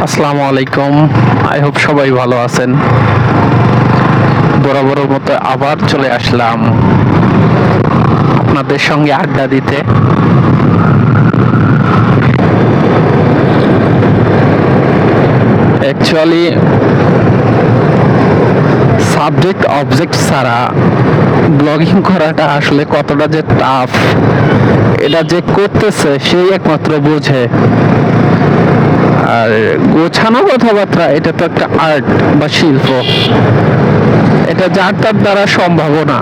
আসসালামু আলাইকুম। I hope সবাই ভালো আছেন। বরাবরের মতো আবার চলে আসলাম আপনাদের সঙ্গে আড্ডা দিতে। অ্যাকচুয়ালি সাবজেক্ট অবজেক্ট ছাড়া ব্লগিং করাটা আসলে কতটা যে টাফ, এটা যে করতেছে সেই একমাত্র বোঝে। আর গোছানো কথাবার্তা, এটা তো একটা আর্ট বা শিল্প, এটা যার তার দ্বারা সম্ভব না।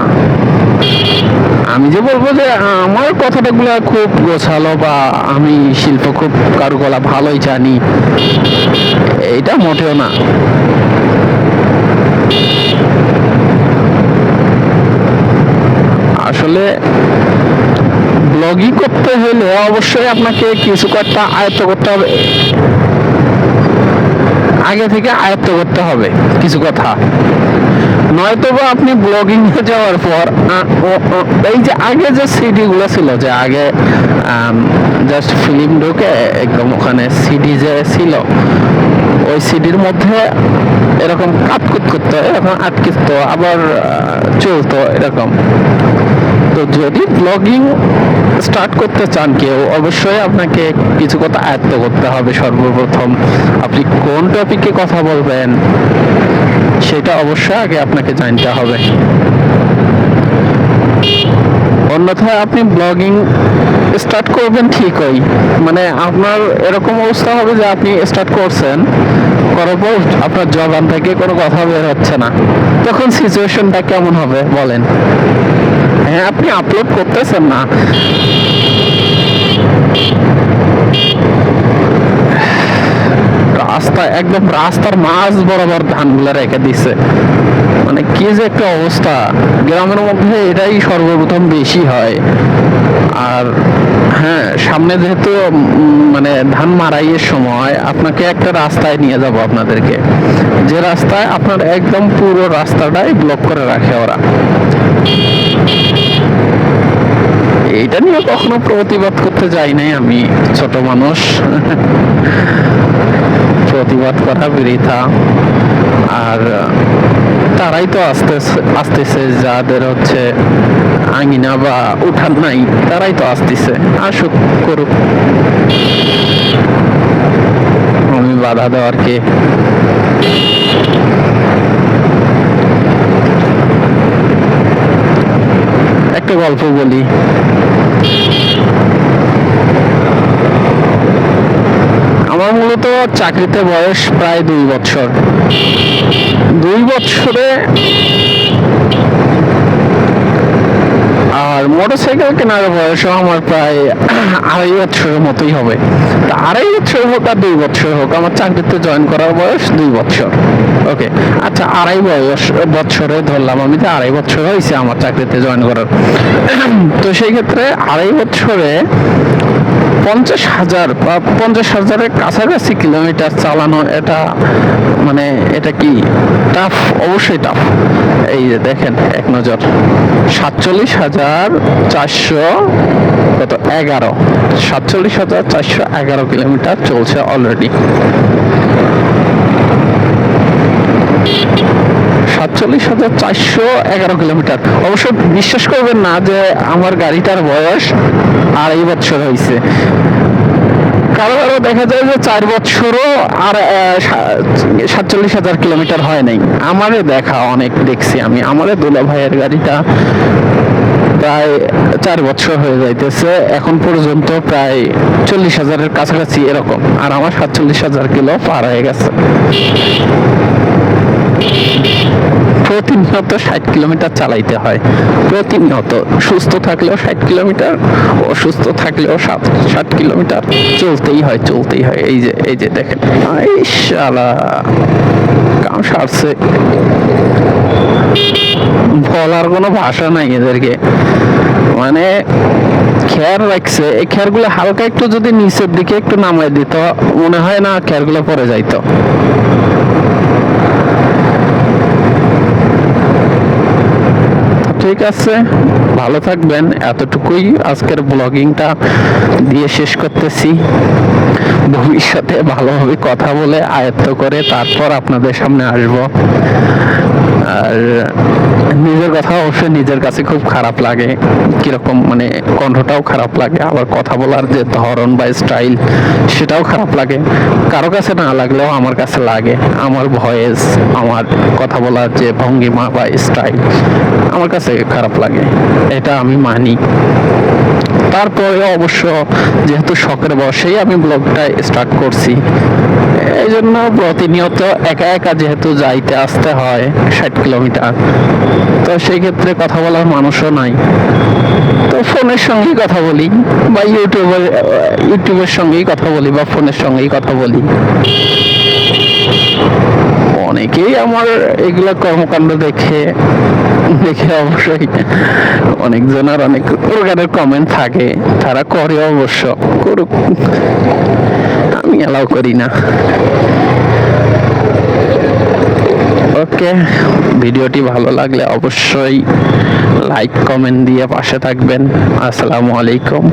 আমি যে বলবো যে আমার কথাটাগুলো খুব গোছালো বা আমি শিল্প খুব কারুকলা ভালোই জানি, এটা মোটেও না। আসলে ব্লগিং করতে হলে অবশ্যই আপনাকে কিছু একটা আয়ত্ত করতে হবে, আগে থেকে আয়ত্ত করতে হবে কিছু কথা। নয়তো বা আপনি ব্লগিং এ যাওয়ার পর এই যে আগে যে সিডি গুলো ছিল, যে আগে জাস্ট ফিল্ম ঢুকে একদম ওখানে সিডি যে ছিল, ওই সিডির মধ্যে এরকম কাটকুট করতো, এরকম আটকিত, আবার চলতো এরকম। তো যদি ব্লগিং স্টার্ট করতে চান কেউ, অবশ্যই আপনাকে কিছু কথা আয়ত্ত করতে হবে। সর্বপ্রথম আপনি কোন টপিকে কথা বলবেন সেটা অবশ্যই আগে আপনাকে জানতে হবে। অন্যথায় আপনি ব্লগিং স্টার্ট করবেন ঠিকই, মানে আপনার এরকম অবস্থা হবে যে আপনি স্টার্ট করছেন, করার পর আপনার জবান থেকে কোনো কথা বের হচ্ছে না, তখন সিচুয়েশনটা কেমন হবে বলেন? হ্যাঁ, আপনি আপলোড করতেছেন না, রাস্তা একদম রাস্তার মাঝ বরাবর ধানগুলো রেখে দিছে, মানে কি যে একটা অবস্থা। গ্রামের মধ্যে এটাই সর্বপ্রথম বেশি হয়। আর হ্যাঁ, সামনে যেহেতু মানে ধান মারাইয়ের সময় আপনাকে একটা রাস্তায় নিয়ে যাব আপনাদেরকে, যে রাস্তায় আপনার একদম পুরো রাস্তাটাই ব্লক করে রাখে ওরা। এইটা নিয়ে কখনো প্রতিবাদ করতে যাই নাই আমি, ছোট মানুষ, প্রতিবাদ করা বৃথা। আর তারাই তো আসতেছে যাদের হচ্ছে আঙিনা বা উঠান নাই, তারাই তো আসতেছে, আসুক, করুক, আমি বাধা দেওয়ার কে? একটা গল্প বলি। আমার মূলত চাকরিতে বয়স প্রায় 2 বছর। 2 বছরে আর মোটরসাইকেল কেনার বয়সও আমার প্রায় 2.5 বছরের মতোই হবে। তা 2.5 বছর হোক আর 2 বছর হোক, আমার চাকরিতে জয়েন করার বয়স 2 বছর। ওকে, আচ্ছা, 2.5 বছরে ধরলাম আমি যে 2.5 বছর হয়েছে আমার চাকরিতে জয়েন করার। তো সেই ক্ষেত্রে 2.5 বছরে 50,000 বা 50,000-এর কাছাকাছি কিলোমিটার চালানো, এটা মানে এটা কি টাফ? অবশ্যই টাফ। এই যে দেখেন এক নজর, 47,400 কত 11, 47,411 কিলোমিটার চলছে অলরেডি। 47,411 কিলোমিটার। অবশ্য বিশ্বাস করবেন না যে আমার গাড়িটার বয়স 2.5 বছর হয়েছে। কারো কারো দেখা যায় যে 4 বছরও আর 47,000 কিলোমিটার হয় নাই। আমারে দেখা অনেক দেখছি আমি, আমারে দুলা ভাইয়ের গাড়িটা প্রায় 4 বছর হয়ে যাইতেছে, এখন পর্যন্ত প্রায় 40,000-এর কাছাকাছি এরকম, আর আমার 47,000 কিলো পার হয়ে গেছে। প্রতিনিয়ত 60 কিলোমিটার চালাইতে হয়, প্রতিনিয়ত। সুস্থ থাকলেও 60 কিলোমিটার, অসুস্থ থাকলেও 60 কিলোমিটার চলতেই হয়, চলতেই হয়। এই যে দেখেন, শালা কাম সারছে, বলার কোনো ভাষা নাই এদেরকে, মানে খেয়ার রাখছে। এই খেয়ারগুলো হালকা একটু যদি নিচের দিকে একটু নামাই দিত, মনে হয় না খেয়ারগুলো পড়ে যাইতো। ঠিক আছে, ভালো থাকবেন। এতটুকুই আজকের ব্লগিংটা দিয়ে শেষ করতেছি। ভবিষ্যতে ভালোভাবে কথা বলে আয়ত্ত করে তারপর আপনাদের সামনে আসব। আর নিজের কথা অবশ্যই নিজের কাছে খুব খারাপ লাগে, কিরকম মানে কণ্ঠটাও খারাপ লাগে, আবার কথা বলার যে ধরন বা স্টাইল সেটাও খারাপ লাগে। কারো কাছে না লাগলেও আমার কাছে লাগে। আমার ভয়েস, আমার কথা বলার যে ভঙ্গিমা বা স্টাইল আমার কাছে খারাপ লাগে, এটা আমি মানি। তারপরে অবশ্য যেহেতু শখের বশেই আমি ব্লগটা স্টার্ট করছি, এই জন্য প্রতিনিয়ত একা একা যেহেতু যাইতে আসতে হয় 60 কিলোমিটার, তো সেই ক্ষেত্রে কথা বলার মানুষও নাই, তো ফোনের সঙ্গেই কথা বলি বা ইউটিউবের সঙ্গেই কথা বলি বা ফোনের সঙ্গেই কথা বলি। অনেকেই আমার এগুলা কর্মকাণ্ড দেখে দেখে অবশ্যই অনেকজনের অনেক প্রকারের কমেন্ট থাকে, তারা করে অবশ্য, করুক, আমি অ্যালাউ করি না। ওকে, ভিডিওটি ভালো লাগলে অবশ্যই লাইক কমেন্ট দিয়ে পাশে থাকবেন। আসসালামু আলাইকুম।